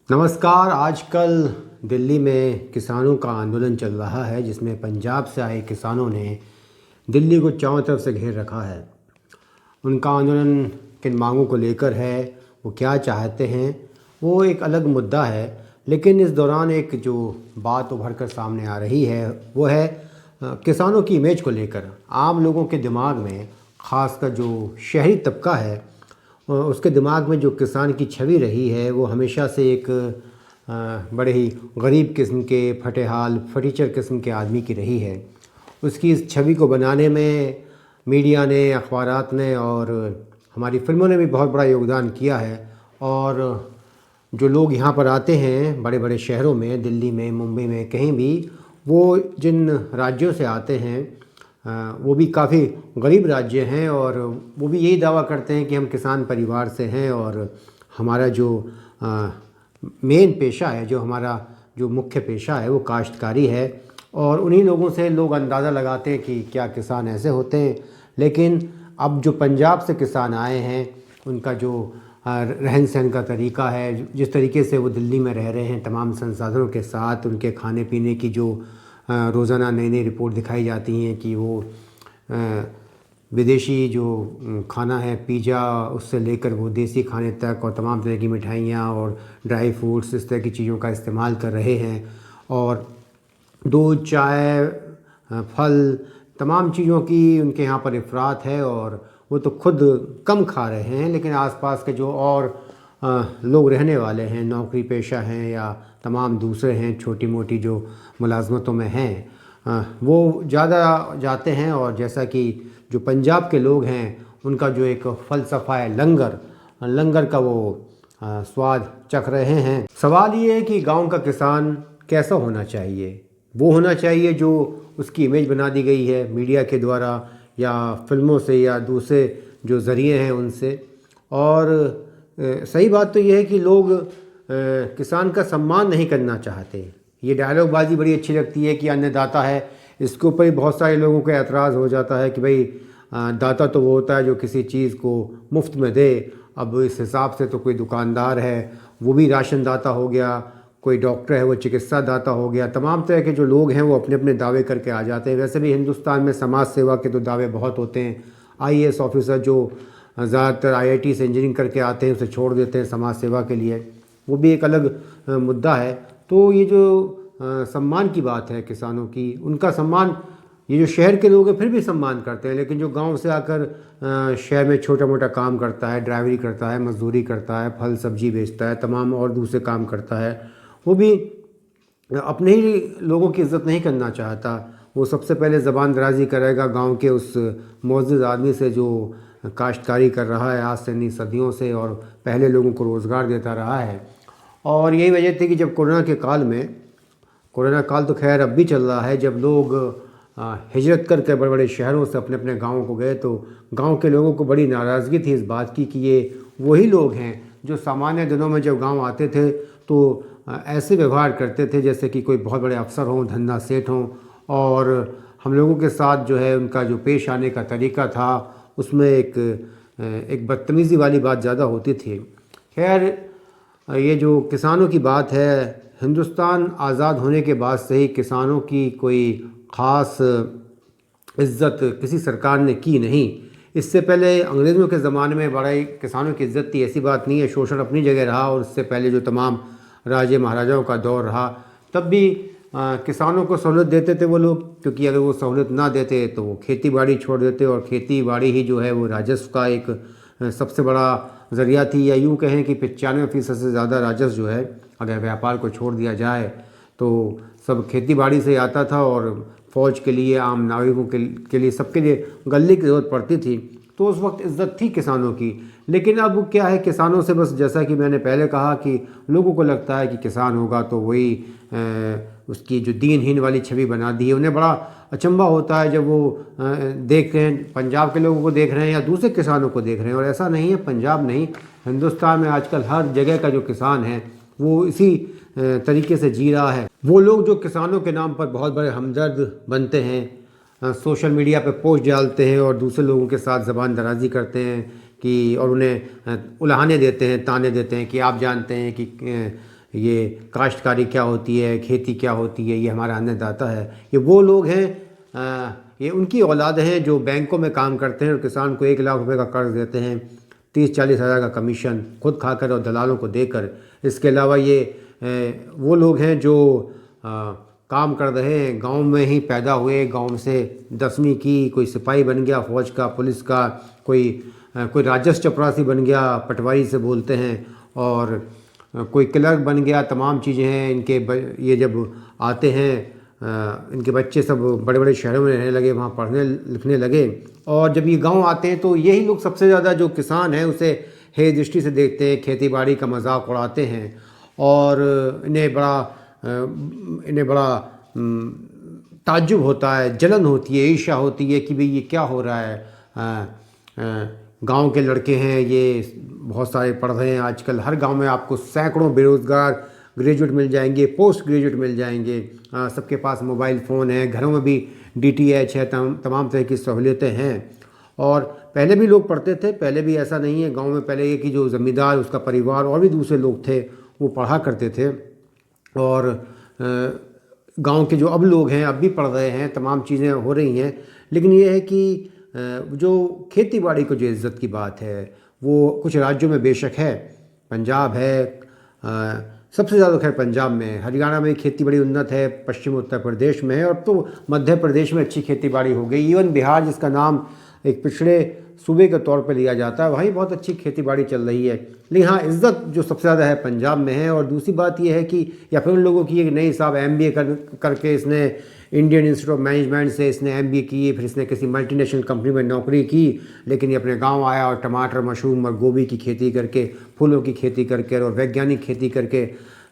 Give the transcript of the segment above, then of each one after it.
नमस्कार। आजकल दिल्ली में किसानों का आंदोलन चल रहा है, जिसमें पंजाब से आए किसानों ने दिल्ली को चारों तरफ से घेर रखा है। उनका आंदोलन किन मांगों को लेकर है, वो क्या चाहते हैं, वो एक अलग मुद्दा है। लेकिन इस दौरान एक जो बात उभर कर सामने आ रही है वो है किसानों की इमेज को लेकर। आम लोगों के दिमाग में, ख़ासकर जो शहरी तबका है, उसके दिमाग में जो किसान की छवि रही है वो हमेशा से एक बड़े ही गरीब किस्म के, फटेहाल, फटीचर किस्म के आदमी की रही है। उसकी इस छवि को बनाने में मीडिया ने, अखबारात ने और हमारी फिल्मों ने भी बहुत बड़ा योगदान किया है। और जो लोग यहाँ पर आते हैं बड़े बड़े शहरों में, दिल्ली में, मुंबई में, कहीं भी, वो जिन राज्यों से आते हैं वो भी काफ़ी गरीब राज्य हैं और वो भी यही दावा करते हैं कि हम किसान परिवार से हैं और हमारा जो मेन पेशा है, जो हमारा जो मुख्य पेशा है वो काश्तकारी है। और उन्हीं लोगों से लोग अंदाज़ा लगाते हैं कि क्या किसान ऐसे होते हैं। लेकिन अब जो पंजाब से किसान आए हैं, उनका जो रहन सहन का तरीका है, जिस तरीके से वो दिल्ली में रह रहे हैं तमाम संसाधनों के साथ, उनके खाने पीने की जो रोज़ाना नई नई रिपोर्ट दिखाई जाती हैं कि वो विदेशी जो खाना है, पिज़्ज़ा, उससे लेकर वो देसी खाने तक और तमाम तरह की मिठाइयाँ और ड्राई फ्रूट्स, इस तरह की चीज़ों का इस्तेमाल कर रहे हैं। और दूध, चाय, फल, तमाम चीज़ों की उनके यहाँ पर इफ़रात है और वो तो खुद कम खा रहे हैं। लेकिन आसपास के जो और लोग रहने वाले हैं, नौकरी पेशा हैं या तमाम दूसरे हैं, छोटी मोटी जो मुलाजमतों में हैं, वो ज़्यादा जाते हैं। और जैसा कि जो पंजाब के लोग हैं, उनका जो एक फ़लसफ़ा है लंगर का, वो स्वाद चख रहे हैं। सवाल ये है कि गांव का किसान कैसा होना चाहिए। वो होना चाहिए जो उसकी इमेज बना दी गई है मीडिया के द्वारा या फिल्मों से या दूसरे जो ज़रिए हैं उनसे। और सही बात तो ये है कि लोग किसान का सम्मान नहीं करना चाहते। ये डायलॉगबाजी बड़ी अच्छी लगती है कि अन्नदाता है, इसके ऊपर ही बहुत सारे लोगों को एतराज़ हो जाता है कि भाई दाता तो वो होता है जो किसी चीज़ को मुफ्त में दे। अब इस हिसाब से तो कोई दुकानदार है वो भी राशन दाता हो गया, कोई डॉक्टर है वो चिकित्सा दाता हो गया। तमाम तरह के जो लोग हैं वो अपने अपने दावे करके आ जाते हैं। वैसे भी हिंदुस्तान में समाज सेवा के तो दावे बहुत होते हैं। IAS ऑफिसर जो ज़्यादातर IIT से इंजीनियरिंग करके आते हैं उसे छोड़ देते हैं समाज सेवा के लिए, वो भी एक अलग मुद्दा है। तो ये जो सम्मान की बात है किसानों की, उनका सम्मान ये जो शहर के लोग हैं फिर भी सम्मान करते हैं। लेकिन जो गांव से आकर शहर में छोटा मोटा काम करता है, ड्राइवरी करता है, मजदूरी करता है, फल सब्जी बेचता है, तमाम और दूसरे काम करता है, वो भी अपने ही लोगों की इज़्ज़त नहीं करना चाहता। वो सबसे पहले ज़बान दराज़ी करेगा गांव के उस मोअज़्ज़ज़ आदमी से जो काश्तकारी कर रहा है आज से नहीं सदियों से और पहले लोगों को रोज़गार देता रहा है। और यही वजह थी कि जब कोरोना के काल में, कोरोना काल तो खैर अब भी चल रहा है, जब लोग हिजरत करके बड़े बड़े शहरों से अपने अपने गाँवों को गए तो गाँव के लोगों को बड़ी नाराज़गी थी इस बात की कि ये वही लोग हैं जो सामान्य दिनों में जब गाँव आते थे तो ऐसे व्यवहार करते थे जैसे कि कोई बहुत बड़े अफसर हों, धंधा सेठ हों। और हम लोगों के साथ जो है उनका जो पेश आने का तरीका था उसमें एक बदतमीज़ी वाली बात ज़्यादा होती थी। खैर, ये जो किसानों की बात है, हिंदुस्तान आज़ाद होने के बाद से ही किसानों की कोई ख़ास इज़्ज़त किसी सरकार ने की नहीं। इससे पहले अंग्रेज़ों के ज़माने में बड़ा ही किसानों की इज़्ज़त थी, ऐसी बात नहीं है। शोषण अपनी जगह रहा और उससे पहले जो तमाम राजे महाराजाओं का दौर रहा, तब भी किसानों को सहूलत देते थे वो लोग, क्योंकि अगर वो सहूलत ना देते तो वो खेती बाड़ी छोड़ देते और खेती बाड़ी ही जो है वो राजस्व का एक सबसे बड़ा ज़रिया थी। या यूँ कहें कि 95% से ज़्यादा राजस्व जो है अगर व्यापार को छोड़ दिया जाए तो सब खेती बाड़ी से आता था। और फ़ौज के लिए, आम नागरिकों के लिए, सबके लिए गले की ज़रूरत पड़ती थी। तो उस वक्त इज़्ज़त थी किसानों की। लेकिन अब क्या है, किसानों से बस जैसा कि मैंने पहले कहा कि लोगों को लगता है कि किसान होगा तो वही उसकी जो दीनहीन वाली छवि बना दी है। उन्हें बड़ा अचंभा होता है जब वो देख रहे हैं, पंजाब के लोगों को देख रहे हैं या दूसरे किसानों को देख रहे हैं। और ऐसा नहीं है, पंजाब नहीं, हिंदुस्तान में आजकल हर जगह का जो किसान है वो इसी तरीके से जी रहा है। वो लोग जो किसानों के नाम पर बहुत बड़े हमदर्द बनते हैं, सोशल मीडिया पे पोस्ट डालते हैं और दूसरे लोगों के साथ ज़बान दराज़ी करते हैं कि, और उन्हें उल्हाने देते हैं, ताने देते हैं कि आप जानते हैं कि ये काश्तकारी क्या होती है, खेती क्या होती है, ये हमारा अन्नदाता है। ये वो लोग हैं, ये उनकी औलाद हैं जो बैंकों में काम करते हैं और किसान को 1 लाख रुपए का कर्ज देते हैं, 30-40 हज़ार का कमीशन खुद खाकर और दलालों को देकर। इसके अलावा ये वो लोग हैं जो काम कर रहे हैं, गांव में ही पैदा हुए, गांव से 10वीं की, कोई सिपाही बन गया फौज का, पुलिस का, कोई राजस्व चपरासी बन गया, पटवारी से बोलते हैं, और कोई क्लर्क बन गया। तमाम चीज़ें हैं इनके। ये जब आते हैं, इनके बच्चे सब बड़े बड़े शहरों में रहने लगे, वहाँ पढ़ने लिखने लगे, और जब ये गांव आते हैं तो यही लोग सबसे ज़्यादा, जो किसान हैं, उसे हे दृष्टि से देखते हैं, खेती बाड़ी का मजाक उड़ाते हैं, और इन्हें बड़ा ताज्जुब होता है, जलन होती है, ईर्ष्या होती है कि भाई ये क्या हो रहा है। गांव के लड़के हैं, ये बहुत सारे पढ़ रहे हैं। आजकल हर गांव में आपको सैकड़ों बेरोज़गार ग्रेजुएट मिल जाएंगे, पोस्ट ग्रेजुएट मिल जाएंगे। सबके पास मोबाइल फ़ोन है, घरों में भी DTH है, तमाम तरह की सहूलियतें हैं। और पहले भी लोग पढ़ते थे, पहले भी ऐसा नहीं है गांव में पहले ये कि जो ज़मींदार, उसका परिवार और भी दूसरे लोग थे वो पढ़ा करते थे। और गांव के जो अब लोग हैं अब भी पढ़ रहे हैं, तमाम चीज़ें हो रही हैं। लेकिन ये है कि जो खेती बाड़ी को जो इज़्ज़त की बात है वो कुछ राज्यों में बेशक है, पंजाब है, सबसे ज़्यादा खैर पंजाब में है, हरियाणा में खेती बड़ी उन्नत है, पश्चिम उत्तर प्रदेश में है, और तो मध्य प्रदेश में अच्छी खेती बाड़ी हो गई। इवन बिहार, जिसका नाम एक पिछड़े सूबे के तौर पे लिया जाता है, वहीं बहुत अच्छी खेती बाड़ी चल रही है। लेकिन हाँ, इज़्ज़त जो सबसे ज़्यादा है पंजाब में है। और दूसरी बात यह है कि या फिर उन लोगों की एक नई साहब MBA करके इसने इंडियन इंस्टीट्यूट ऑफ मैनेजमेंट से इसने MBA की, फिर इसने किसी मल्टीनेशनल कंपनी में नौकरी की, लेकिन ये अपने गांव आया और टमाटर, मशरूम और गोभी की खेती करके, फूलों की खेती करके और वैज्ञानिक खेती करके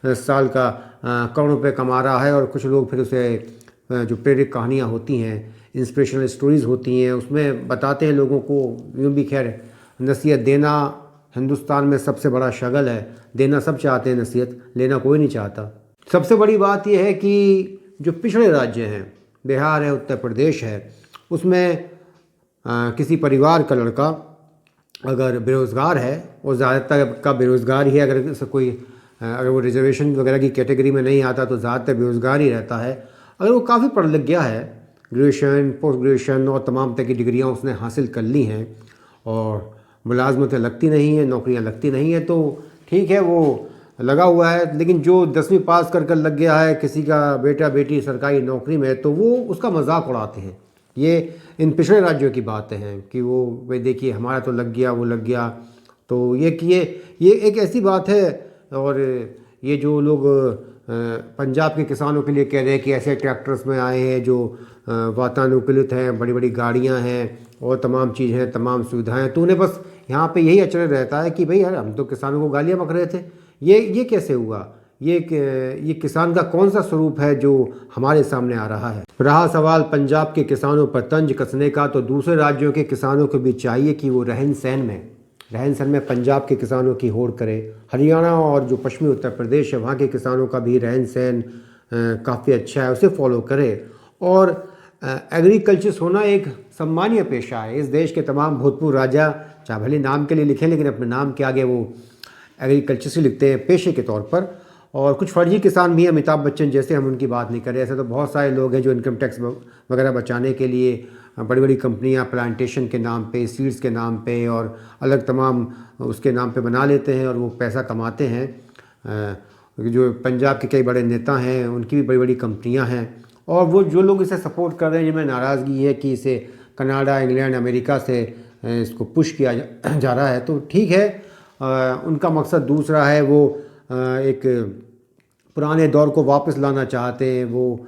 साल का करोड़ों रुपये कमा रहा है। और कुछ लोग फिर उसे जो प्रेरक कहानियाँ होती हैं, इंस्पिरेशनल स्टोरीज़ होती हैं, उसमें बताते हैं लोगों को। यूँ भी खैर नसीहत देना हिंदुस्तान में सबसे बड़ा शगल है। देना सब चाहते हैं नसीहत, लेना कोई नहीं चाहता। सबसे बड़ी बात यह है कि जो पिछड़े राज्य हैं, बिहार है, उत्तर प्रदेश है, उसमें किसी परिवार का लड़का अगर बेरोज़गार है, और ज़्यादातर का बेरोज़गार ही है, अगर वो रिजर्वेशन वगैरह की कैटेगरी में नहीं आता तो ज़्यादातर बेरोज़गार ही रहता है। अगर वो काफ़ी पढ़ लिख गया है, ग्रेजुएशन, पोस्ट ग्रेजुएशन और तमाम तरह की डिग्रियाँ उसने हासिल कर ली हैं, और मुलाजमतें लगती नहीं हैं, नौकरियाँ लगती नहीं हैं, तो ठीक है, वो लगा हुआ है। लेकिन जो 10वीं पास कर लग गया है, किसी का बेटा बेटी सरकारी नौकरी में, तो वो उसका मजाक उड़ाते हैं। ये इन पिछड़े राज्यों की बातें हैं कि वो भाई देखिए हमारा तो लग गया, वो लग गया। तो ये एक ऐसी बात है। और ये जो लोग पंजाब के किसानों के लिए कह रहे हैं कि ऐसे ट्रैक्टर्स में आए हैं जो वातानुकूलित हैं, बड़ी बड़ी गाड़ियां हैं और तमाम चीज़ें हैं, तमाम सुविधाएं, तो उन्हें बस यहाँ पे यही अचरज रहता है कि भाई यार, हम तो किसानों को गालियाँ बक रहे थे, ये कैसे हुआ? ये किसान का कौन सा स्वरूप है जो हमारे सामने आ रहा है? रहा सवाल पंजाब के किसानों पर तंज कसने का, तो दूसरे राज्यों के किसानों को भी चाहिए कि वो रहन सहन में पंजाब के किसानों की होड़ करें। हरियाणा और जो पश्चिमी उत्तर प्रदेश है, वहाँ के किसानों का भी रहन सहन काफ़ी अच्छा है, उसे फॉलो करें। और एग्रीकल्चर होना एक सम्मानीय पेशा है। इस देश के तमाम भूतपूर्व राजा चाहे भले नाम के लिए लिखें, लेकिन अपने नाम के आगे वो एग्रीकल्चर से लिखते हैं पेशे के तौर पर। और कुछ फर्जी किसान भी हैं, अमिताभ बच्चन जैसे, हम उनकी बात नहीं कर रहे। ऐसे तो बहुत सारे लोग हैं जो इनकम टैक्स वगैरह बचाने के लिए बड़ी बड़ी कंपनियां प्लांटेशन के नाम पे, सीड्स के नाम पे और अलग तमाम उसके नाम पे बना लेते हैं और वो पैसा कमाते हैं। जो पंजाब के कई बड़े नेता हैं, उनकी भी बड़ी बड़ी कंपनियां हैं। और वो जो लोग इसे सपोर्ट कर रहे हैं, जिनमें नाराज़गी है कि इसे कनाडा, इंग्लैंड, अमेरिका से इसको पुश किया जा रहा है, तो ठीक है, उनका मकसद दूसरा है। वो एक पुराने दौर को वापस लाना चाहते हैं, वो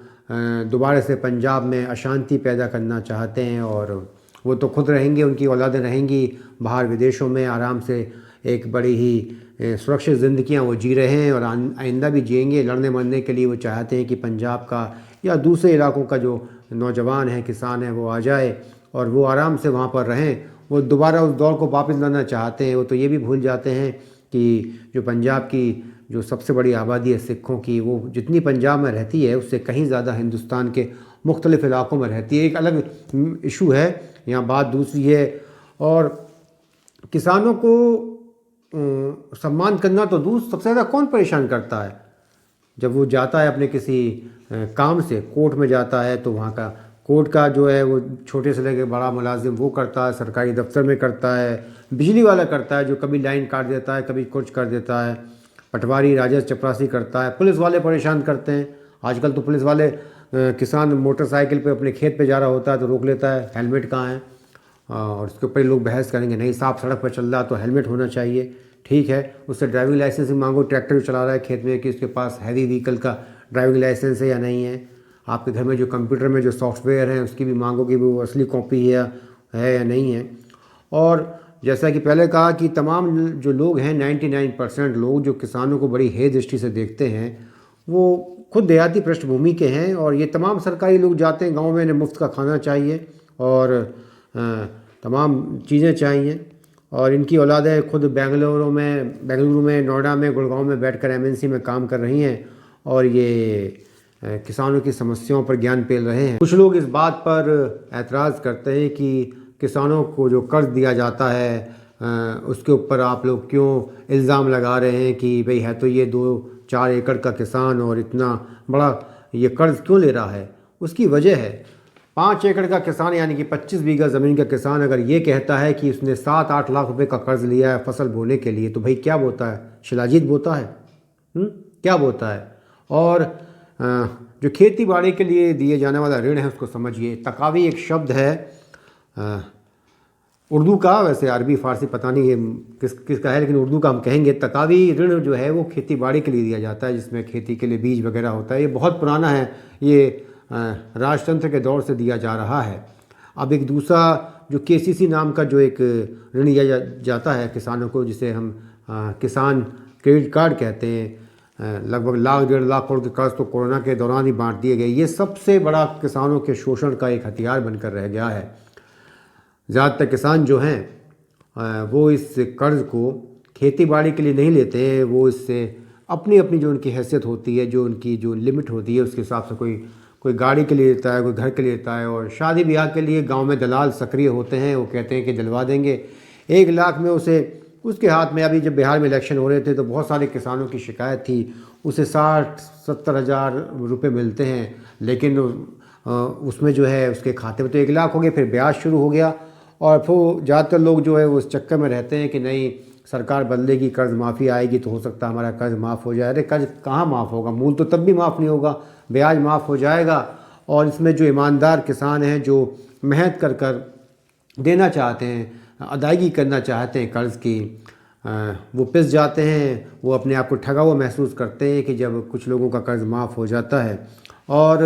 दोबारा से पंजाब में अशांति पैदा करना चाहते हैं। और वो तो खुद रहेंगे, उनकी औलादें रहेंगी बाहर विदेशों में, आराम से एक बड़ी ही सुरक्षित ज़िंदगियाँ वो जी रहे हैं और आइंदा भी जिएंगे। लड़ने मरने के लिए वो चाहते हैं कि पंजाब का या दूसरे इलाकों का जो नौजवान है, किसान है, वो आ जाए और वो आराम से वहाँ पर रहें। वो दोबारा उस दौर को वापस लाना चाहते हैं। वो तो ये भी भूल जाते हैं कि जो पंजाब की जो सबसे बड़ी आबादी है सिखों की, वो जितनी पंजाब में रहती है उससे कहीं ज़्यादा हिंदुस्तान के मुख्तलिफ़ इलाकों में रहती है। एक अलग इशू है, यहाँ बात दूसरी है। और किसानों को सम्मान करना तो दूर, सबसे ज़्यादा कौन परेशान करता है? जब वो जाता है अपने किसी काम से, कोर्ट में जाता है, तो वहाँ का कोर्ट का जो है वो छोटे से लेकर बड़ा मुलाजिम वो करता है, सरकारी दफ्तर में करता है, बिजली वाला करता है जो कभी लाइन काट देता है, कभी कुछ कर देता है, पटवारी राजस्व चपरासी करता है, पुलिस वाले परेशान करते हैं। आजकल तो पुलिस वाले किसान मोटरसाइकिल पे अपने खेत पे जा रहा होता है तो रोक लेता है, हेलमेट कहाँ है, और उसके ऊपर लोग बहस करेंगे, नहीं साहब सड़क पर चल रहा तो हेलमेट होना चाहिए। ठीक है, उससे ड्राइविंग लाइसेंस भी मांगो, ट्रैक्टर चला रहा है खेत में, कि उसके पास हैवी व्हीकल का ड्राइविंग लाइसेंस है या नहीं है। आपके घर में जो कंप्यूटर में जो सॉफ्टवेयर है उसकी भी मांगो कि वो असली कॉपी है या नहीं है। और जैसा कि पहले कहा कि तमाम जो लोग हैं, 99% लोग जो किसानों को बड़ी हेय दृष्टि से देखते हैं, वो खुद देहाती पृष्ठभूमि के हैं। और ये तमाम सरकारी लोग जाते हैं गाँव में, इन्हें मुफ्त का खाना चाहिए और तमाम चीज़ें चाहिए, और इनकी औलादें खुद बेंगलुरु में, नोएडा में, गुड़गांव में बैठकर एमएनसी में काम कर रही हैं और ये किसानों की समस्याओं पर ज्ञान पेल रहे हैं। कुछ लोग इस बात पर एतराज़ करते हैं कि किसानों को जो कर्ज दिया जाता है उसके ऊपर आप लोग क्यों इल्ज़ाम लगा रहे हैं कि भाई है तो ये 2-4 एकड़ का किसान और इतना बड़ा ये कर्ज क्यों ले रहा है। उसकी वजह है, 5 एकड़ का किसान यानी कि 25 बीघा ज़मीन का किसान अगर ये कहता है कि उसने 7-8 लाख रुपए का कर्ज लिया है फसल बोने के लिए, तो भाई क्या बोता है? शिलाजीत बोता है? क्या बोता है? और जो खेती बाड़ी के लिए दिए जाने वाला ऋण है उसको समझिए। तकावी एक शब्द है उर्दू का, वैसे अरबी फ़ारसी पता नहीं ये किसका है, लेकिन उर्दू का हम कहेंगे। तकावी ऋण जो है वो खेती बाड़ी के लिए दिया जाता है, जिसमें खेती के लिए बीज वगैरह होता है। ये बहुत पुराना है, ये राजतंत्र के दौर से दिया जा रहा है। अब एक दूसरा जो केसीसी नाम का जो एक ऋण दिया जाता है किसानों को, जिसे हम किसान क्रेडिट कार्ड कहते हैं, लगभग 1-1.5 लाख करोड़ के कर्ज तो कोरोना के दौरान ही बांट दिए गए। ये सबसे बड़ा किसानों के शोषण का एक हथियार बनकर रह गया है। ज़्यादातर किसान जो हैं वो इस कर्ज़ को खेती बाड़ी के लिए नहीं लेते हैं, वो इससे अपनी अपनी जो उनकी हैसियत होती है, जो उनकी जो लिमिट होती है, उसके हिसाब से कोई गाड़ी के लिए लेता है, कोई घर के लिए लेता है। और शादी ब्याह के लिए गांव में दलाल सक्रिय होते हैं, वो कहते हैं कि दिलवा देंगे 1 लाख में उसके हाथ में। अभी जब बिहार में इलेक्शन हो रहे थे तो बहुत सारे किसानों की शिकायत थी, उसे 60-70 हज़ार रुपये मिलते हैं, लेकिन उसमें जो है उसके खाते में तो 1 लाख हो गए, फिर ब्याज शुरू हो गया। और फिर ज़्यादातर लोग जो है वो इस चक्कर में रहते हैं कि नहीं सरकार बदलेगी, कर्ज़ माफ़ी आएगी तो हो सकता है हमारा कर्ज़ माफ़ हो जाए। अरे कर्ज़ कहाँ माफ़ होगा? मूल तो तब भी माफ़ नहीं होगा, ब्याज माफ़ हो जाएगा। और इसमें जो ईमानदार किसान हैं, जो मेहनत कर कर देना चाहते हैं, अदायगी करना चाहते हैं कर्ज़ की, वो पिस जाते हैं। वो अपने आप को ठगा हुआ महसूस करते हैं कि जब कुछ लोगों का कर्ज़ माफ़ हो जाता है। और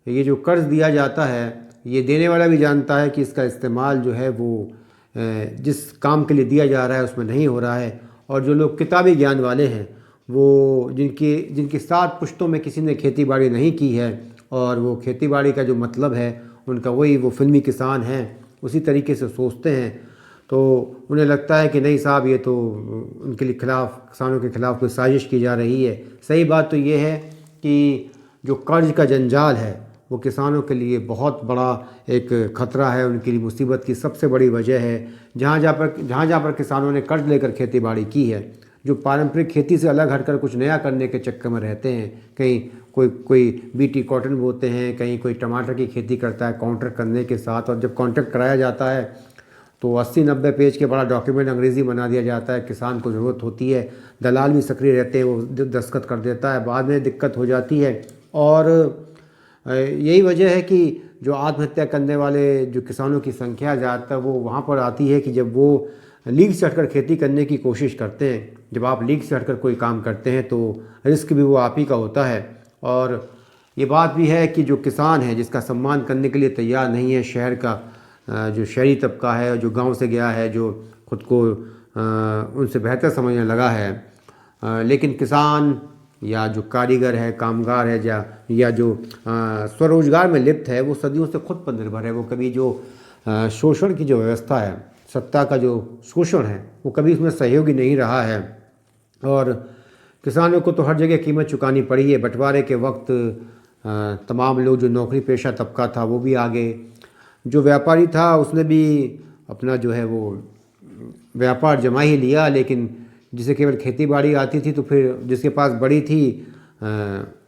ये जो कर्ज़ दिया जाता है, ये देने वाला भी जानता है कि इसका इस्तेमाल जो है वो जिस काम के लिए दिया जा रहा है उसमें नहीं हो रहा है। और जो लोग किताबी ज्ञान वाले हैं, वो जिनकी 7 पुश्तों में किसी ने खेती बाड़ी नहीं की है, और वो खेती बाड़ी का जो मतलब है उनका वही वो फिल्मी किसान हैं, उसी तरीके से सोचते हैं, तो उन्हें लगता है कि नहीं साहब ये तो उनके लिए खिलाफ, किसानों के खिलाफ कोई साजिश की जा रही है। सही बात तो ये है कि जो कर्ज़ का जंजाल है वो किसानों के लिए बहुत बड़ा एक ख़तरा है, उनके लिए मुसीबत की सबसे बड़ी वजह है। जहाँ जहाँ पर किसानों ने कर्ज़ लेकर खेती बाड़ी की है, जो पारंपरिक खेती से अलग हटकर कुछ नया करने के चक्कर में रहते हैं, कहीं कोई बीटी कॉटन बोते हैं, कहीं कोई टमाटर की खेती करता है कॉन्ट्रैक्ट करने के साथ। और जब कॉन्ट्रैक्ट कराया जाता है तो 80-90 पेज के बड़ा डॉक्यूमेंट अंग्रेज़ी बना दिया जाता है। किसान को ज़रूरत होती है, दलाल भी सक्रिय रहते हैं, वो दस्तखत कर देता है, बाद में दिक्कत हो जाती है। और यही वजह है कि जो आत्महत्या करने वाले जो किसानों की संख्या ज़्यादातर वो वहाँ पर आती है कि जब वो लीग से हटकर खेती करने की कोशिश करते हैं। जब आप लीग से हटकर कोई काम करते हैं तो रिस्क भी वो आप ही का होता है। और ये बात भी है कि जो किसान है, जिसका सम्मान करने के लिए तैयार नहीं है शहर का जो शहरी तबका है, जो गांव से गया है, जो खुद को उनसे बेहतर समझने लगा है, लेकिन किसान या जो कारीगर है, कामगार है, या जो स्वरोजगार में लिप्त है, वो सदियों से खुद पर निर्भर है। वो कभी जो शोषण की जो व्यवस्था है, सत्ता का जो शोषण है, वो कभी उसमें सहयोगी नहीं रहा है। और किसानों को तो हर जगह कीमत चुकानी पड़ी है। बंटवारे के वक्त तमाम लोग, जो नौकरी पेशा तबका था वो भी आ गए, जो व्यापारी था उसने भी अपना जो है वो व्यापार जमा ही लिया, लेकिन जिसे केवल खेती बाड़ी आती थी तो फिर जिसके पास बड़ी थी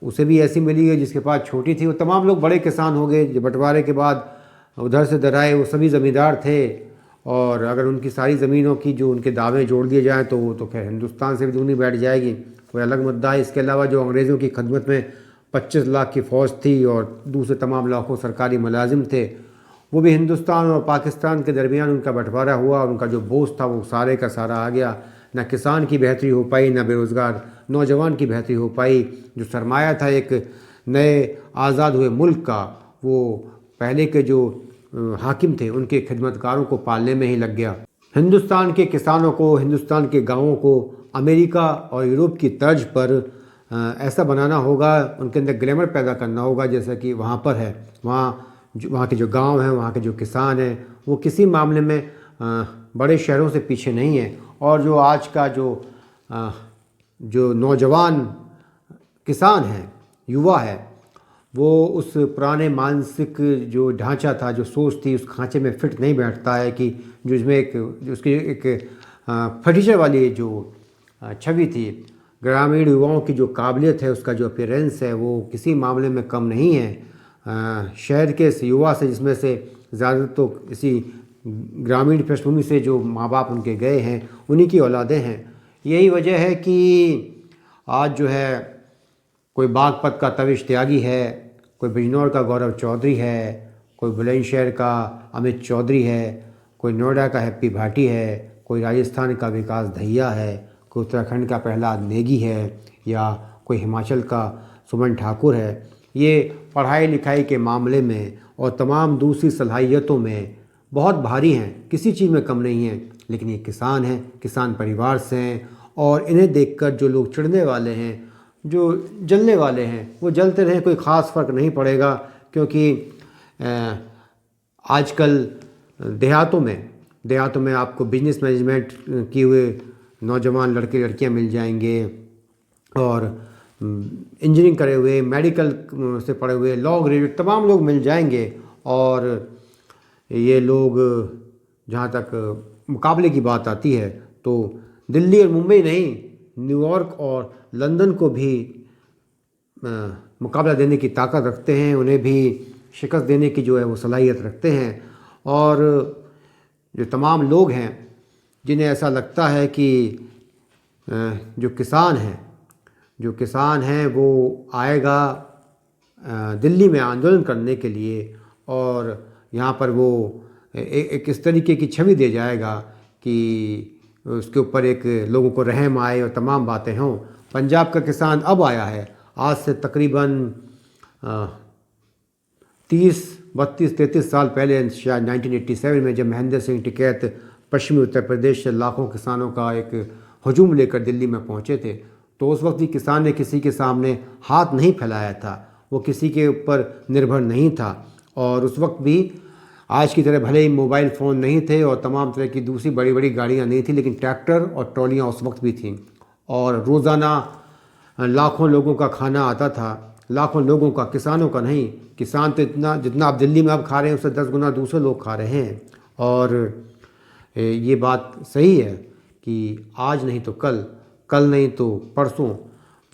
उसे भी ऐसी मिली है, जिसके पास छोटी थी वो तमाम लोग बड़े किसान हो गए। बंटवारे के बाद उधर से दराए वो सभी ज़मींदार थे, और अगर उनकी सारी ज़मीनों की जो उनके दावे जोड़ दिए जाएँ तो वो तो खैर हिंदुस्तान से भी दूनी बैठ जाएगी, कोई अलग मुद्दा है। इसके अलावा जो अंग्रेज़ों की खदमत में 25 लाख की फ़ौज थी और दूसरे तमाम लाखों सरकारी मुलाजिम थे, वो भी हिंदुस्तान और पाकिस्तान के दरमियान उनका बंटवारा हुआ और उनका जो बोझ था वो सारे का सारा आ गया। ना किसान की बेहतरी हो पाई, ना बेरोज़गार नौजवान की बेहतरी हो पाई। जो सरमाया था एक नए आज़ाद हुए मुल्क का, वो पहले के जो हाकिम थे उनके खिदमतगारों को पालने में ही लग गया। हिंदुस्तान के किसानों को, हिंदुस्तान के गाँवों को अमेरिका और यूरोप की तर्ज पर ऐसा बनाना होगा, उनके अंदर ग्लैमर पैदा करना होगा जैसा कि वहाँ पर है। वहाँ के जो गांव हैं, वहाँ के जो किसान हैं, वो किसी मामले में बड़े शहरों से पीछे नहीं हैं। और जो आज का जो नौजवान किसान है, युवा है, वो उस पुराने मानसिक जो ढांचा था, जो सोच थी, उस खांचे में फिट नहीं बैठता है कि जो इसमें जो उसकी एक फर्नीचर वाली जो छवि थी, ग्रामीण युवाओं की जो काबिलियत है, उसका जो अपीयरेंस है, वो किसी मामले में कम नहीं है शहर के इस युवा से, जिसमें से ज़्यादातर तो इसी ग्रामीण पृष्ठभूमि से जो माँ बाप उनके गए हैं, उन्हीं की औलादें हैं। यही वजह है कि आज जो है कोई बागपत का तविश त्यागी है, कोई बिजनौर का गौरव चौधरी है, कोई बुलंदशहर का अमित चौधरी है, कोई नोएडा का हैप्पी भाटी है, कोई राजस्थान का विकास दहिया है, कोई उत्तराखंड का प्रहलाद नेगी है, या कोई हिमाचल का सुमन ठाकुर है। ये पढ़ाई लिखाई के मामले में और तमाम दूसरी सलाहियतों में बहुत भारी हैं, किसी चीज़ में कम नहीं हैं, लेकिन ये किसान हैं, किसान परिवार से हैं। और इन्हें देखकर जो लोग चिढ़ने वाले हैं, जो जलने वाले हैं, वो जलते रहें, कोई ख़ास फ़र्क नहीं पड़ेगा। क्योंकि आजकल देहातों में आपको बिजनेस मैनेजमेंट किए हुए नौजवान लड़के लड़कियां मिल जाएंगे, और इंजीनियरिंग करे हुए, मेडिकल से पढ़े हुए, लॉ ग्रेजुएट तमाम लोग मिल जाएंगे। और ये लोग जहाँ तक मुकाबले की बात आती है तो दिल्ली और मुंबई नहीं, न्यूयॉर्क और लंदन को भी मुकाबला देने की ताकत रखते हैं, उन्हें भी शिकस्त देने की जो है वो सलाहियत रखते हैं। और जो तमाम लोग हैं जिन्हें ऐसा लगता है कि जो किसान हैं वो आएगा दिल्ली में आंदोलन करने के लिए, और यहाँ पर वो एक इस तरीके की छवि दे जाएगा कि उसके ऊपर एक लोगों को रहम आए और तमाम बातें हों। पंजाब का किसान अब आया है, आज से तकरीबन 32-33 साल पहले, शायद 1987 में, जब महेंद्र सिंह टिकैत पश्चिमी उत्तर प्रदेश से लाखों किसानों का एक हजूम लेकर दिल्ली में पहुंचे थे, तो उस वक्त भी किसान ने किसी के सामने हाथ नहीं फैलाया था, वो किसी के ऊपर निर्भर नहीं था। और उस वक्त भी आज की तरह भले ही मोबाइल फ़ोन नहीं थे और तमाम तरह की दूसरी बड़ी बड़ी गाड़ियाँ नहीं थी, लेकिन ट्रैक्टर और ट्रॉलियाँ उस वक्त भी थीं, और रोज़ाना लाखों लोगों का खाना आता था, लाखों लोगों का, किसानों का नहीं। किसान तो जितना आप दिल्ली में अब खा रहे हैं उससे 10 गुना दूसरे लोग खा रहे हैं। और ये बात सही है कि आज नहीं तो कल नहीं तो परसों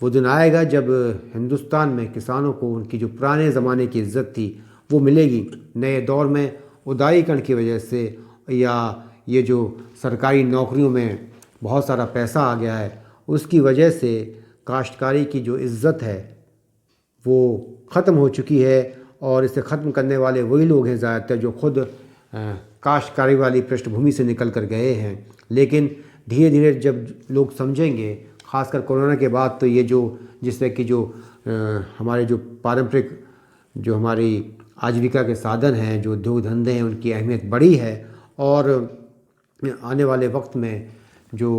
वो दिन आएगा जब हिंदुस्तान में किसानों को उनकी जो पुराने ज़माने की इज़्ज़त थी वो मिलेगी। नए दौर में उदारीकरण की वजह से, या ये जो सरकारी नौकरियों में बहुत सारा पैसा आ गया है, उसकी वजह से काश्तकारी की जो इज़्ज़त है वो ख़त्म हो चुकी है। और इसे ख़त्म करने वाले वही लोग हैं ज़्यादातर जो खुद काश्तकारी वाली पृष्ठभूमि से निकल कर गए हैं। लेकिन धीरे धीरे जब लोग समझेंगे, ख़ासकर कोरोना के बाद, तो ये जो जिससे कि जो हमारे जो पारंपरिक जो हमारी आजीविका के साधन हैं, जो उद्योग धंधे हैं, उनकी अहमियत बढ़ी है। और आने वाले वक्त में जो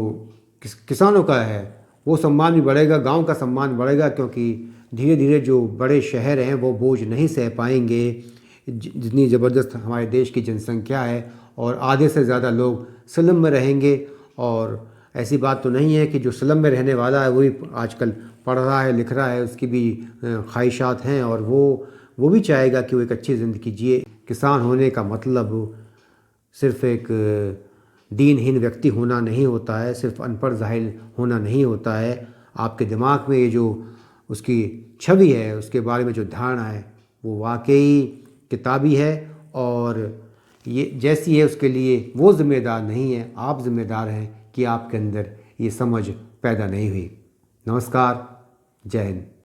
किसानों का है वो सम्मान भी बढ़ेगा, गांव का सम्मान बढ़ेगा, क्योंकि धीरे धीरे जो बड़े शहर हैं वो बोझ नहीं सह पाएंगे। जितनी ज़बरदस्त हमारे देश की जनसंख्या है और आधे से ज़्यादा लोग स्लम में रहेंगे। और ऐसी बात तो नहीं है कि जो स्लम में रहने वाला है वही आजकल पढ़ रहा है, लिख रहा है, उसकी भी ख्वाहिशात हैं और वो भी चाहेगा कि वो एक अच्छी ज़िंदगी जिए। किसान होने का मतलब सिर्फ़ एक दीनहीन व्यक्ति होना नहीं होता है, सिर्फ अनपढ़ जाहिल होना नहीं होता है। आपके दिमाग में ये जो उसकी छवि है, उसके बारे में जो धारणा है, वो वाकई किताबी है और ये जैसी है उसके लिए वो ज़िम्मेदार नहीं है, आप ज़िम्मेदार हैं कि आपके अंदर ये समझ पैदा नहीं हुई। नमस्कार, जय हिंद।